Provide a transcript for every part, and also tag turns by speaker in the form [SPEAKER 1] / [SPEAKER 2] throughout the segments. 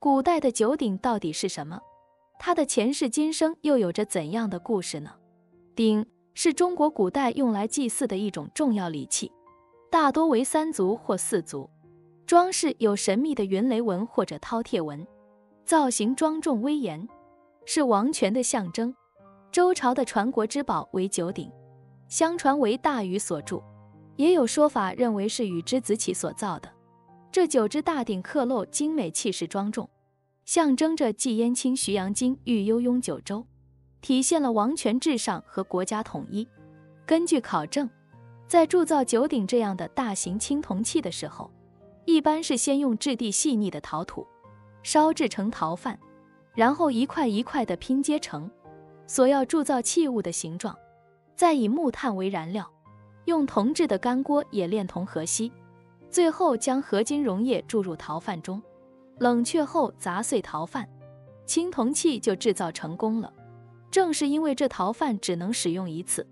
[SPEAKER 1] 古代的九鼎到底是什么？它的前世今生又有着怎样的故事呢？鼎是中国古代用来祭祀的一种重要礼器，大多为3足或4足，装饰有神秘的云雷纹或者饕餮纹，造型庄重威严，是王权的象征。周朝的传国之宝为九鼎，相传为大禹所铸，也有说法认为是禹之子启所造的。这9只大鼎刻镂精美，气势庄重，象征着既燕青徐阳金玉悠雍九州，体现了王权至上和国家统一。根据考证，在铸造九鼎这样的大型青铜器的时候，一般是先用质地细腻的陶土烧制成陶范，然后一块一块地拼接成所要铸造器物的形状，再以木炭为燃料，用铜制的干锅冶炼铜和锡，最后将合金溶液注入陶范中，冷却后砸碎陶范，青铜器就制造成功了。正是因为这陶范只能使用一次，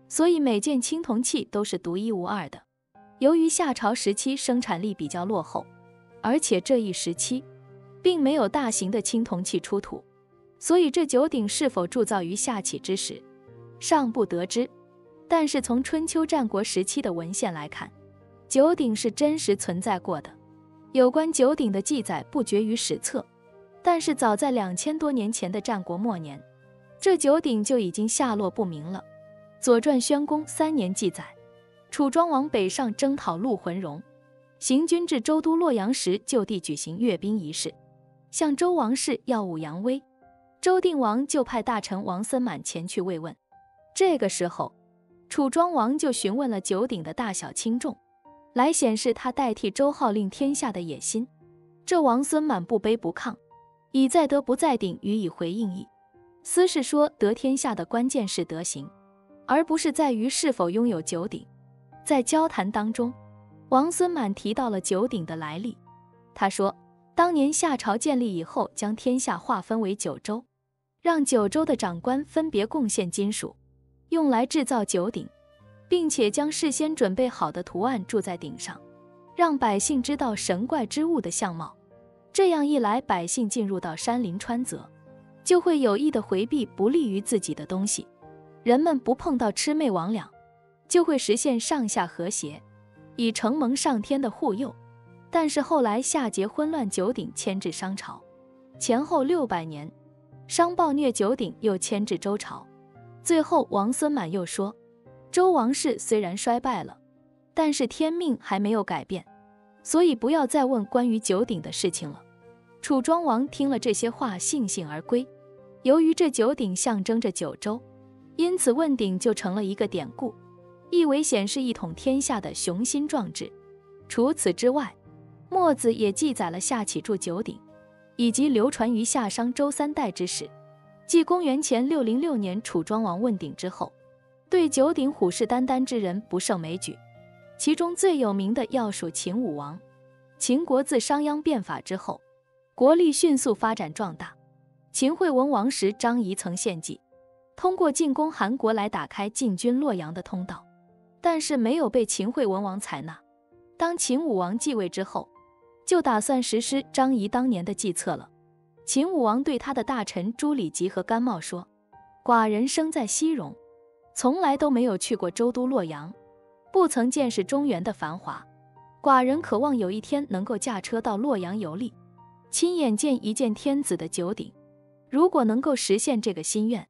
[SPEAKER 1] 所以每件青铜器都是独一无二的。由于夏朝时期生产力比较落后，而且这一时期并没有大型的青铜器出土，所以这九鼎是否铸造于夏启之时尚不得知。但是从春秋战国时期的文献来看，九鼎是真实存在过的。有关九鼎的记载不绝于史册，但是早在2000多年前的战国末年，这九鼎就已经下落不明了。左传宣公3年记载，楚庄王北上征讨陆浑戎，行军至州都洛阳时，就地举行阅兵仪式，向周王室耀武扬威。周定王就派大臣王森满前去慰问。这个时候，楚庄王就询问了九鼎的大小轻重，来显示他代替周号令天下的野心。这王孙满不卑不亢，以在德不在鼎予以回应意。思是说，得天下的关键是德行，而不是在于是否拥有九鼎。在交谈当中，王孙满提到了九鼎的来历。他说，当年夏朝建立以后，将天下划分为9州，让9州的长官分别贡献金属，用来制造九鼎，并且将事先准备好的图案铸在鼎上，让百姓知道神怪之物的相貌。这样一来，百姓进入到山林川泽，就会有意地回避不利于自己的东西，人们不碰到魑魅魍魉，就会实现上下和谐，以承蒙上天的护佑。但是后来夏桀昏乱九鼎迁至商朝，前后600年，商暴虐九鼎又迁至周朝。最后王孙满又说，周王室虽然衰败了，但是天命还没有改变，所以不要再问关于九鼎的事情了。楚庄王听了这些话，悻悻而归。由于这九鼎象征着9州，因此问鼎就成了一个典故，意为显示一统天下的雄心壮志。除此之外，墨子也记载了夏启铸九鼎，以及流传于夏商周3代之史。继公元前606年楚庄王问鼎之后，对九鼎虎视眈眈之人不胜枚举，其中最有名的要数秦武王。秦国自商鞅变法之后，国力迅速发展壮大。秦惠文王时，张仪曾献计，通过进攻韩国来打开进军洛阳的通道，但是没有被秦惠文王采纳。当秦武王继位之后，就打算实施张仪当年的计策了。秦武王对他的大臣朱里吉和甘茂说，寡人生在西戎，从来都没有去过州都洛阳，不曾见识中原的繁华，寡人渴望有一天能够驾车到洛阳游历，亲眼见一见天子的九鼎。如果能够实现这个心愿，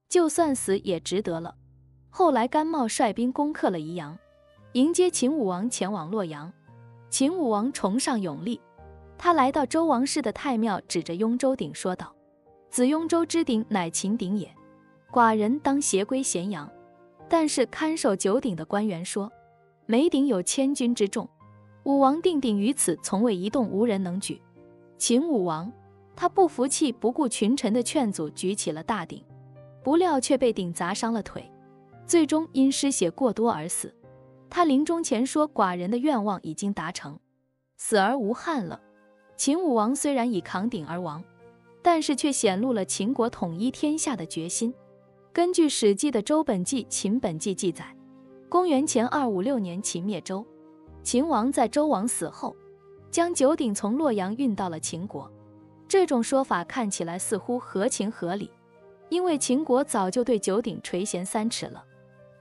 [SPEAKER 1] 就算死也值得了。后来甘茂率兵攻克了宜阳，迎接秦武王前往洛阳。秦武王崇尚勇力，他来到周王室的太庙，指着雍州鼎说道，子雍州之鼎乃秦鼎也，寡人当携归咸阳。但是看守九鼎的官员说，每鼎有1000钧之重，武王定鼎于此，从未移动，无人能举。秦武王他不服气，不顾群臣的劝阻，举起了大鼎，不料却被鼎砸伤了腿，最终因失血过多而死。他临终前说，寡人的愿望已经达成，死而无憾了。秦武王虽然以扛鼎而亡，但是却显露了秦国统一天下的决心。根据《史记》的周本纪、秦本纪记载，公元前256年秦灭周，秦王在周王死后，将九鼎从洛阳运到了秦国。这种说法看起来似乎合情合理，因为秦国早就对九鼎垂涎三尺了。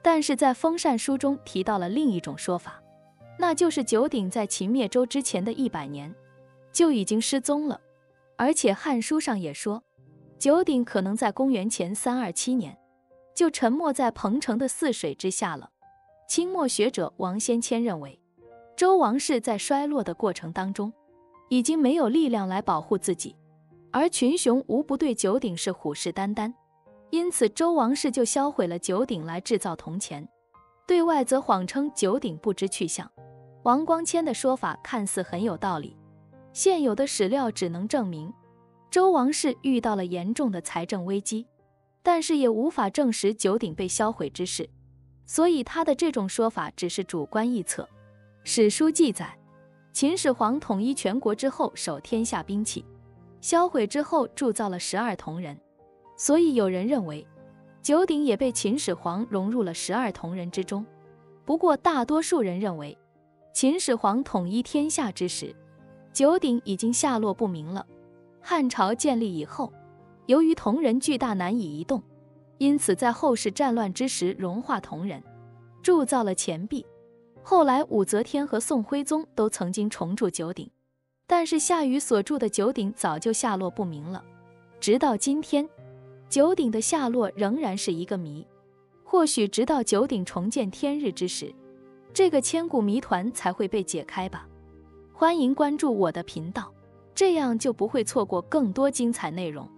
[SPEAKER 1] 但是在封禅书中提到了另一种说法，那就是九鼎在秦灭周之前的100年就已经失踪了，而且《汉书》上也说，九鼎可能在公元前327年就沉没在彭城的泗水之下了。清末学者王先谦认为，周王室在衰落的过程当中，已经没有力量来保护自己，而群雄无不对九鼎是虎视眈眈，因此周王室就销毁了九鼎来制造铜钱，对外则谎称九鼎不知去向。王光谦的说法看似很有道理，现有的史料只能证明周王室遇到了严重的财政危机，但是也无法证实九鼎被销毁之事，所以他的这种说法只是主观臆测。史书记载，秦始皇统一全国之后守天下兵器，销毁之后铸造了12铜人，所以有人认为九鼎也被秦始皇融入了12铜人之中。不过大多数人认为，秦始皇统一天下之时，九鼎已经下落不明了。汉朝建立以后，由于铜人巨大难以移动，因此在后世战乱之时融化铜人，铸造了钱币。后来武则天和宋徽宗都曾经重铸九鼎，但是夏禹所铸的九鼎早就下落不明了。直到今天，九鼎的下落仍然是一个谜。或许直到九鼎重见天日之时，这个千古谜团才会被解开吧。欢迎关注我的频道，这样就不会错过更多精彩内容。